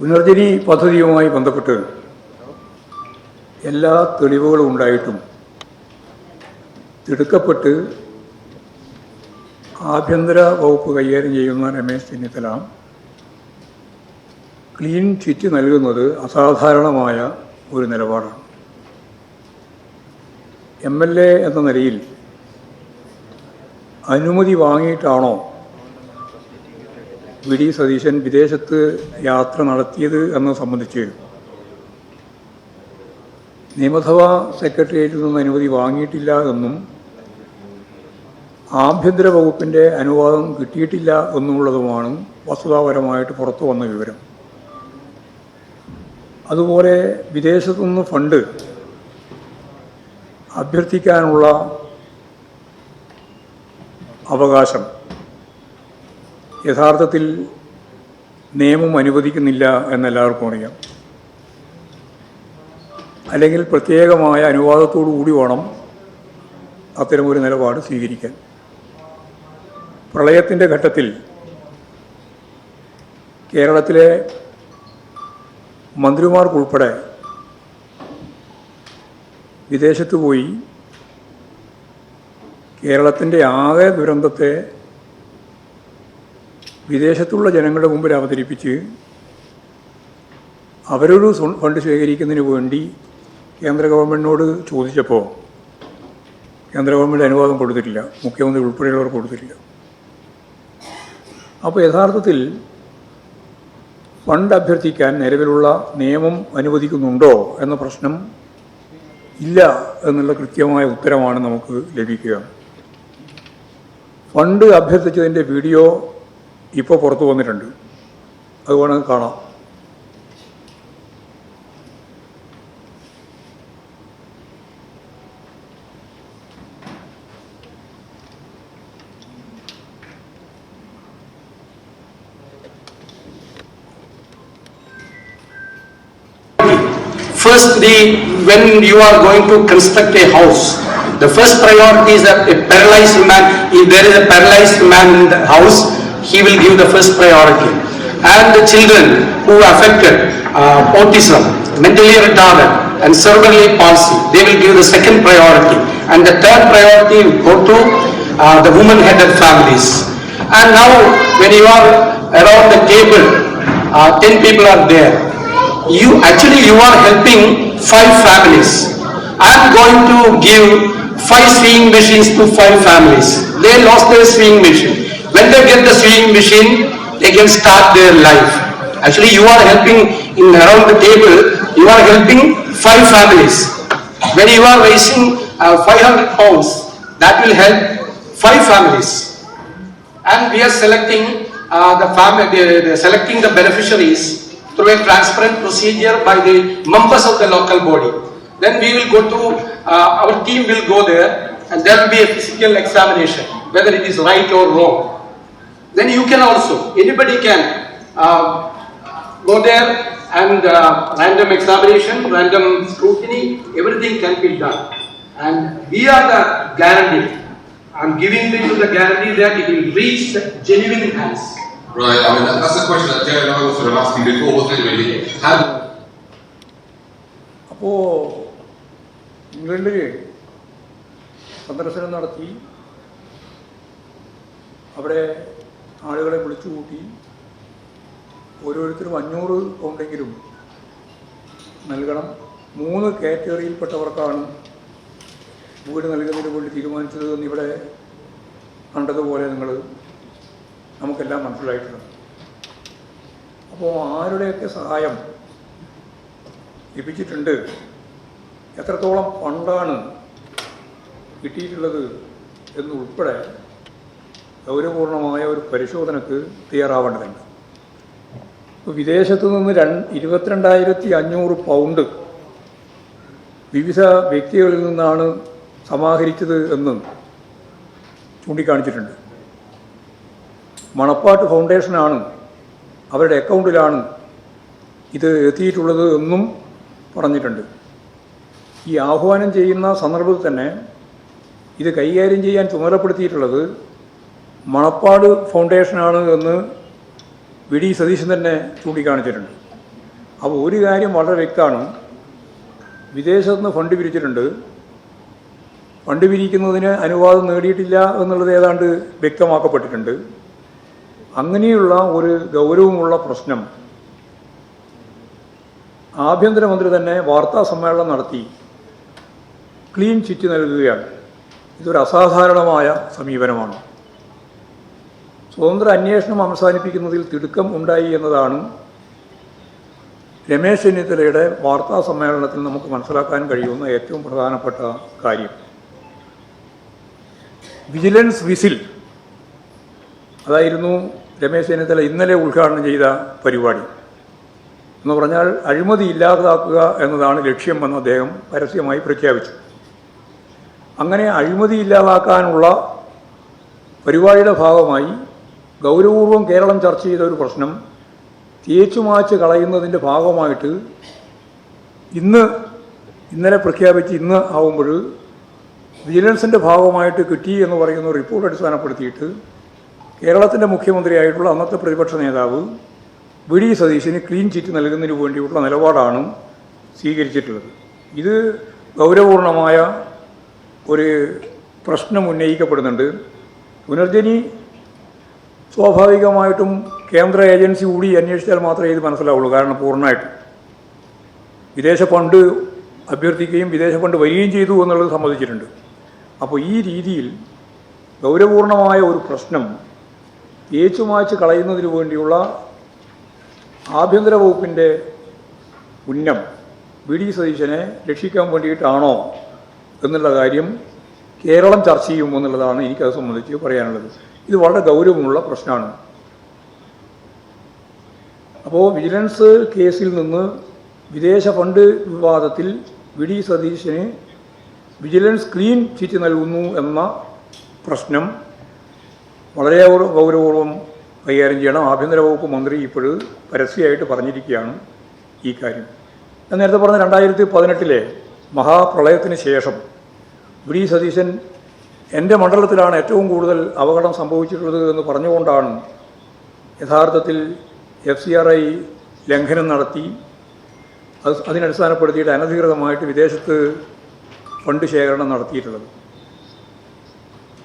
പുനർജനി പദ്ധതിയുമായി ബന്ധപ്പെട്ട് എല്ലാ തെളിവുകളും ഉണ്ടായിട്ടും തിടുക്കപ്പെട്ട് ആഭ്യന്തര വകുപ്പ് കൈകാര്യം ചെയ്യുന്ന രമേശ് ചെന്നിത്തല ക്ലീൻ ചിറ്റ് നൽകുന്നത് അസാധാരണമായ ഒരു നിലപാടാണ്. MLA എന്ന നിലയിൽ അനുമതി വാങ്ങിയിട്ടാണോ VD സതീശൻ വിദേശത്ത് യാത്ര നടത്തിയത് എന്നത് സംബന്ധിച്ച് നിയമസഭാ സെക്രട്ടേറിയറ്റിൽ നിന്ന് അനുമതി വാങ്ങിയിട്ടില്ല എന്നും ആഭ്യന്തര വകുപ്പിൻ്റെ അനുവാദം കിട്ടിയിട്ടില്ല എന്നുള്ളതുമാണ് വസ്തുതാപരമായിട്ട് പുറത്തു വന്ന വിവരം. അതുപോലെ വിദേശത്തുനിന്ന് ഫണ്ട് അഭ്യർത്ഥിക്കാനുള്ള അവകാശം യഥാർത്ഥത്തിൽ നിയമം അനുവദിക്കുന്നില്ല എന്നെല്ലാവർക്കും അറിയാം. അല്ലെങ്കിൽ പ്രത്യേകമായ അനുവാദത്തോടു കൂടി വേണം അത്തരമൊരു നിലപാട് സ്വീകരിക്കാൻ. പ്രളയത്തിൻ്റെ ഘട്ടത്തിൽ കേരളത്തിലെ മന്ത്രിമാർക്കുൾപ്പെടെ വിദേശത്ത് പോയി കേരളത്തിൻ്റെ ആകെ ദുരന്തത്തെ വിദേശത്തുള്ള ജനങ്ങളുടെ മുമ്പിൽ അവതരിപ്പിച്ച് അവരൊരു ഫണ്ട് ശേഖരിക്കുന്നതിന് വേണ്ടി കേന്ദ്ര ഗവൺമെൻറ്റിനോട് ചോദിച്ചപ്പോൾ കേന്ദ്ര ഗവൺമെൻറ് അനുവാദം കൊടുത്തിട്ടില്ല, മുഖ്യമന്ത്രി ഉൾപ്പെടെയുള്ളവർ കൊടുത്തിട്ടില്ല. അപ്പോൾ യഥാർത്ഥത്തിൽ ഫണ്ട് അഭ്യർത്ഥിക്കാൻ നിലവിലുള്ള നിയമം അനുവദിക്കുന്നുണ്ടോ എന്ന പ്രശ്നം ഇല്ല എന്നുള്ള കൃത്യമായ ഉത്തരമാണ് നമുക്ക് ലഭിക്കുക. ഫണ്ട് അഭ്യർത്ഥിച്ചതിൻ്റെ വീഡിയോ ഇപ്പോൾ പുറത്തു വന്നിട്ടുണ്ട്, അത് വേണമെങ്കിൽ കാണാം. First, when you are going to construct a house, the first priority is that a paralyzed man, if there is a paralyzed man in the house, he will give the first priority. And the children who are affected, autism, mentally retarded and cerebral palsy, they will give the second priority. And the third priority will go to the woman-headed families. And now, when you are around the table, 10 people are there. You are helping 5 families. I am going to give 5 sewing machines to 5 families. They lost their sewing machine. When they get the sewing machine, they can start their life. Actually, you are helping around the table. You are helping 5 families. When you are raising 500 pounds, that will help 5 families. And we are selecting selecting the beneficiaries through a transparent procedure by the members of the local body. Then we will go to, our team will go there and there will be a physical examination, whether it is right or wrong. Then you can also, anybody can go there and random examination, random scrutiny, everything can be done. And we are the guarantee. I am giving you the guarantee that it will reach the genuine hands. Right, I mean, that's a question that Jerry and I was sort of asking before, wasn't it really? അപ്പോൾ ഇംഗ്ലണ്ടിൽ സന്ദർശനം നടത്തി അവിടെ ആളുകളെ വിളിച്ചു കൂട്ടി ഓരോരുത്തരും 500 പൗണ്ടെങ്കിലും നൽകണം. 3 കാറ്റഗറിയിൽപ്പെട്ടവർക്കാണ് വീട് നൽകുന്നതിന് വേണ്ടി തീരുമാനിച്ചത് എന്നിവിടെ കണ്ടതുപോലെ നമുക്കെല്ലാം മനസ്സിലായിട്ടുണ്ട്. അപ്പോൾ ആരുടെയൊക്കെ സഹായം ലഭിച്ചിട്ടുണ്ട്, എത്രത്തോളം ഫണ്ടാണ് കിട്ടിയിട്ടുള്ളത് എന്നുൾപ്പെടെ ഗൗരവപൂർണമായ ഒരു പരിശോധനയ്ക്ക് തയ്യാറാവേണ്ടതുണ്ട്. ഇപ്പോൾ വിദേശത്തു നിന്ന് 22,500 പൗണ്ട് വിവിധ വ്യക്തികളിൽ നിന്നാണ് സമാഹരിച്ചത് എന്ന് ചൂണ്ടിക്കാണിച്ചിട്ടുണ്ട്. മണപ്പാട്ട് ഫൗണ്ടേഷനാണ്, അവരുടെ അക്കൗണ്ടിലാണ് ഇത് എത്തിയിട്ടുള്ളത് എന്നും പറഞ്ഞിട്ടുണ്ട്. ഈ ആഹ്വാനം ചെയ്യുന്ന സന്ദർഭത്തിൽ തന്നെ ഇത് കൈകാര്യം ചെയ്യാൻ ചുമതലപ്പെടുത്തിയിട്ടുള്ളത് മണപ്പാട് ഫൗണ്ടേഷനാണ് എന്ന് VD സതീശൻ തന്നെ ചൂണ്ടിക്കാണിച്ചിട്ടുണ്ട്. അപ്പോൾ ഒരു കാര്യം വളരെ വ്യക്തമാണ്, വിദേശത്ത് നിന്ന് ഫണ്ട് പിരിച്ചിട്ടുണ്ട്, ഫണ്ട് പിരിക്കുന്നതിന് അനുവാദം നേടിയിട്ടില്ല എന്നുള്ളത് ഏതാണ്ട് വ്യക്തമാക്കപ്പെട്ടിട്ടുണ്ട്. അങ്ങനെയുള്ള ഒരു ഗൗരവമുള്ള പ്രശ്നം ആഭ്യന്തരമന്ത്രി തന്നെ വാർത്താ സമ്മേളനം നടത്തി ക്ലീൻ ചിറ്റ് നൽകുകയാണ്. ഇതൊരു അസാധാരണമായ സമീപനമാണ്. സ്വതന്ത്ര അന്വേഷണം അവസാനിപ്പിക്കുന്നതിൽ തിടുക്കം ഉണ്ടായി എന്നതാണ് രമേശ് ചെന്നിത്തലയുടെ വാർത്താ സമ്മേളനത്തിൽ നമുക്ക് മനസ്സിലാക്കാൻ കഴിയുന്ന ഏറ്റവും പ്രധാനപ്പെട്ട കാര്യം. വിജിലൻസ് വിസിൽ, അതായിരുന്നു രമേശ് ചെന്നിത്തല ഇന്നലെ ഉദ്ഘാടനം ചെയ്ത പരിപാടി. എന്ന് പറഞ്ഞാൽ അഴിമതി ഇല്ലാതാക്കുക എന്നതാണ് ലക്ഷ്യമെന്ന് അദ്ദേഹം പരസ്യമായി പ്രഖ്യാപിച്ചു. അങ്ങനെ അഴിമതി ഇല്ലാതാക്കാനുള്ള പരിപാടിയുടെ ഭാഗമായി ഗൗരവപൂർവ്വം കേരളം ചർച്ച ചെയ്ത ഒരു പ്രശ്നം തേച്ചുമാച്ച് കളയുന്നതിൻ്റെ ഭാഗമായിട്ട് ഇന്നലെ പ്രഖ്യാപിച്ച് ഇന്ന് ആവുമ്പോൾ വിജിലൻസിൻ്റെ ഭാഗമായിട്ട് കിട്ടി എന്ന് പറയുന്ന റിപ്പോർട്ട് അടിസ്ഥാനപ്പെടുത്തിയിട്ട് കേരളത്തിൻ്റെ മുഖ്യമന്ത്രിയായിട്ടുള്ള അന്നത്തെ പ്രതിപക്ഷ നേതാവ് വി ഡി സതീശന് ക്ലീൻ ചിറ്റ് നൽകുന്നതിന് വേണ്ടിയുള്ള നിലപാടാണ് സ്വീകരിച്ചിട്ടുള്ളത്. ഇത് ഗൗരവപൂർണമായ ഒരു പ്രശ്നം ഉന്നയിക്കപ്പെടുന്നുണ്ട്. പുനർജനി സ്വാഭാവികമായിട്ടും കേന്ദ്ര ഏജൻസി കൂടി അന്വേഷിച്ചാൽ മാത്രമേ ഇത് മനസ്സിലാവുള്ളൂ. കാരണം പൂർണ്ണമായിട്ട് വിദേശ ഫണ്ട് അഭ്യർത്ഥിക്കുകയും വിദേശ ഫണ്ട് വരികയും ചെയ്തു എന്നുള്ളത് സമ്മതിച്ചിട്ടുണ്ട്. അപ്പോൾ ഈ രീതിയിൽ ഗൗരവപൂർണമായ ഒരു പ്രശ്നം തേച്ചുമാച്ച് കളയുന്നതിന് വേണ്ടിയുള്ള ആഭ്യന്തര വകുപ്പിൻ്റെ ഉന്നം വി ഡി സതീശനെ രക്ഷിക്കാൻ വേണ്ടിയിട്ടാണോ എന്നുള്ള കാര്യം കേരളം ചർച്ച ചെയ്യുമെന്നുള്ളതാണ് എനിക്കത് സംബന്ധിച്ച് പറയാനുള്ളത്. ഇത് വളരെ ഗൗരവമുള്ള പ്രശ്നമാണ്. അപ്പോൾ വിജിലൻസ് കേസിൽ നിന്ന് വിദേശ ഫണ്ട് വിവാദത്തിൽ വി ഡി സതീശന് വിജിലൻസ് ക്ലീൻ ചിറ്റ് നൽകുന്നു എന്ന പ്രശ്നം വളരെ ഗൗരവപൂർവ്വം കൈകാര്യം ചെയ്യണം. ആഭ്യന്തര വകുപ്പ് മന്ത്രി ഇപ്പോഴും പരസ്യമായിട്ട് പറഞ്ഞിരിക്കുകയാണ് ഈ കാര്യം. ഞാൻ നേരത്തെ പറഞ്ഞ 2018 മഹാപ്രളയത്തിന് ശേഷം വി ഡി സതീശൻ എൻ്റെ മണ്ഡലത്തിലാണ് ഏറ്റവും കൂടുതൽ അപകടം സംഭവിച്ചിട്ടുള്ളത് എന്ന് പറഞ്ഞുകൊണ്ടാണ് യഥാർത്ഥത്തിൽ FCRI ലംഘനം നടത്തി അതിനടിസ്ഥാനപ്പെടുത്തിയിട്ട് അനധികൃതമായിട്ട് വിദേശത്ത് ഫണ്ട് ശേഖരണം നടത്തിയിട്ടുള്ളത്.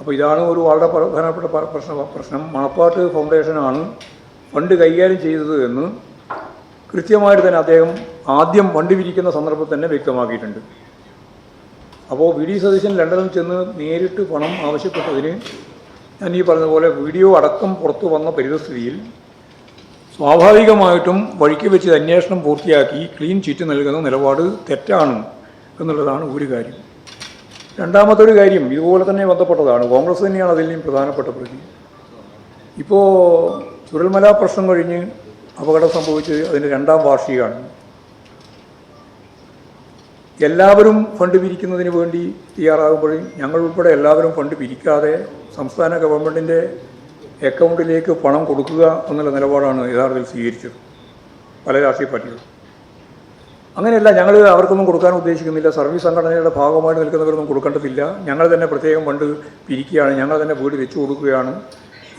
അപ്പോൾ ഇതാണ് ഒരു വളരെ പ്രധാനപ്പെട്ട പ്രശ്നം. മണപ്പാട്ട് ഫൗണ്ടേഷനാണ് ഫണ്ട് കൈകാര്യം ചെയ്തത് എന്ന് കൃത്യമായിട്ട് തന്നെ അദ്ദേഹം ആദ്യം ഫണ്ട് പിരിക്കുന്ന സന്ദർഭത്തിൽ തന്നെ വ്യക്തമാക്കിയിട്ടുണ്ട്. അപ്പോൾ വി ഡി സതീശൻ ലണ്ടനിൽ ചെന്ന് നേരിട്ട് പണം ആവശ്യപ്പെട്ടതിന് ഞാൻ ഈ പറഞ്ഞതുപോലെ വീഡിയോ അടക്കം പുറത്തു വന്ന പരിതസ്ഥിതിയിൽ സ്വാഭാവികമായിട്ടും വഴിക്ക് വെച്ച് അന്വേഷണം പൂർത്തിയാക്കി ക്ലീൻ ചിറ്റ് നൽകുന്ന നിലപാട് തെറ്റാണ് എന്നുള്ളതാണ് ഒരു കാര്യം. രണ്ടാമത്തെ ഒരു കാര്യം ഇതുപോലെ തന്നെ ബന്ധപ്പെട്ടതാണ്. കോൺഗ്രസ് തന്നെയാണ് അതിലെയും പ്രധാനപ്പെട്ട പ്രതി. ഇപ്പോൾ ചുരൽമല പ്രശ്നം കഴിഞ്ഞ് അപകടം സംഭവിച്ച് അതിൻ്റെ 2ാം വാർഷികമാണ്. എല്ലാവരും ഫണ്ട് പിരിക്കുന്നതിന് വേണ്ടി തയ്യാറാകുമ്പോൾ ഞങ്ങൾ ഉൾപ്പെടെ എല്ലാവരും ഫണ്ട് പിരിക്കാതെ സംസ്ഥാന ഗവൺമെൻറ്റിൻ്റെ അക്കൗണ്ടിലേക്ക് പണം കൊടുക്കുക എന്നുള്ള നിലപാടാണ് യഥാർത്ഥത്തിൽ സ്വീകരിച്ചത് പല രാഷ്ട്രീയ പാർട്ടികളും. അങ്ങനെയല്ല, ഞങ്ങൾ അവർക്കൊന്നും കൊടുക്കാൻ ഉദ്ദേശിക്കുന്നില്ല, സർവീസ് സംഘടനയുടെ ഭാഗമായിട്ട് നിൽക്കുന്നവർക്കൊന്നും കൊടുക്കേണ്ടതില്ല, ഞങ്ങൾ തന്നെ പ്രത്യേകം ഫണ്ട് പിരിക്കുകയാണ്, ഞങ്ങൾ തന്നെ വീട് വെച്ചു കൊടുക്കുകയാണ്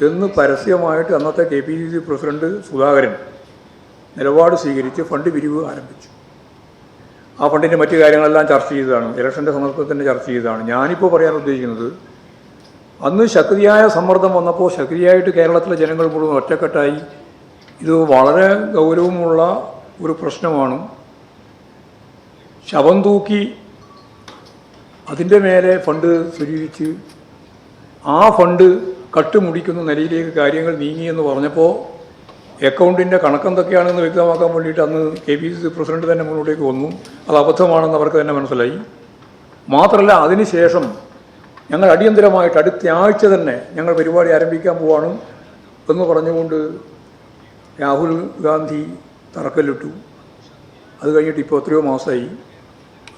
എന്ന് പരസ്യമായിട്ട് അന്നത്തെ KPCC പ്രസിഡന്റ് സുധാകരൻ നിലപാട് സ്വീകരിച്ച് ഫണ്ട് പിരിവ് ആരംഭിച്ചു. ആ ഫണ്ടിൻ്റെ മറ്റു കാര്യങ്ങളെല്ലാം ചർച്ച ചെയ്തതാണ്, ഇലക്ഷൻ്റെ സന്ദർഭത്തിൽ തന്നെ ചർച്ച ചെയ്തതാണ്. ഞാനിപ്പോൾ പറയാൻ ഉദ്ദേശിക്കുന്നത്, അന്ന് ശക്തിയായ സമ്മർദ്ദം വന്നപ്പോൾ ശക്തിയായിട്ട് കേരളത്തിലെ ജനങ്ങൾ മുഴുവൻ ഒറ്റക്കെട്ടായി ഇത് വളരെ ഗൗരവമുള്ള ഒരു പ്രശ്നമാണ്, ശവം തൂക്കി അതിൻ്റെ മേലെ ഫണ്ട് സ്വരൂപിച്ച് ആ ഫണ്ട് കട്ടുമുടിക്കുന്ന നിലയിലേക്ക് കാര്യങ്ങൾ നീങ്ങിയെന്ന് പറഞ്ഞപ്പോൾ അക്കൗണ്ടിൻ്റെ കണക്കെന്തൊക്കെയാണെന്ന് വ്യക്തമാക്കാൻ വേണ്ടിയിട്ട് അന്ന് KPCC പ്രസിഡന്റ് തന്നെ മുന്നോട്ടേക്ക് വന്നു. അത് അബദ്ധമാണെന്ന് അവർക്ക് തന്നെ മനസ്സിലായി. മാത്രമല്ല, അതിനുശേഷം ഞങ്ങൾ അടിയന്തരമായിട്ട് അടുത്ത ആഴ്ച തന്നെ ഞങ്ങൾ പരിപാടി ആരംഭിക്കാൻ പോവാണ് എന്ന് പറഞ്ഞുകൊണ്ട് രാഹുൽ ഗാന്ധി തറക്കല്ലിട്ടു. അത് കഴിഞ്ഞിട്ട് ഇപ്പോൾ എത്രയോ മാസമായി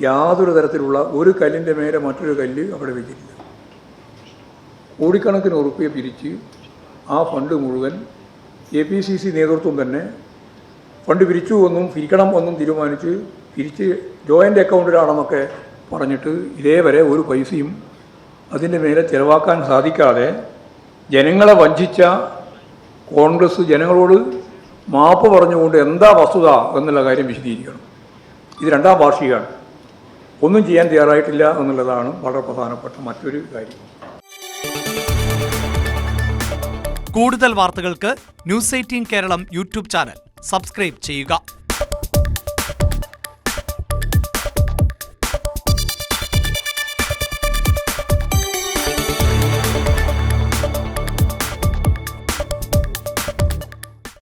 യാതൊരു തരത്തിലുള്ള ഒരു കല്ലിൻ്റെ മേലെ മറ്റൊരു കല്ല് അവിടെ വെച്ചിട്ടില്ല. കോടിക്കണക്കിന് ഉറുപ്പിക പിരിച്ച് ആ ഫണ്ട് മുഴുവൻ KPCC നേതൃത്വം തന്നെ ഫണ്ട് പിരിച്ചു എന്നും പിരിക്കണം എന്നും തീരുമാനിച്ച് പിരിച്ച് ജോയിൻ്റ് അക്കൗണ്ടിലാണെന്നൊക്കെ പറഞ്ഞിട്ട് ഇതേവരെ ഒരു പൈസയും അതിൻ്റെ മേലെ ചിലവാക്കാൻ സാധിക്കാതെ ജനങ്ങളെ വഞ്ചിച്ച കോൺഗ്രസ് ജനങ്ങളോട് മാപ്പ് പറഞ്ഞുകൊണ്ട് എന്താ വസ്തുത എന്നുള്ള കാര്യം വിശദീകരിക്കണം. ഇത് 2ാം വാർഷികമാണ്. ഒന്നും ചെയ്യാൻ തയ്യാറായിട്ടില്ല എന്നുള്ളതാണ് വളരെ പ്രധാനപ്പെട്ട മറ്റൊരു കാര്യം. കൂടുതൽ വാർത്തകൾക്ക് news 18 Keralam YouTube channel subscribe ചെയ്യുക.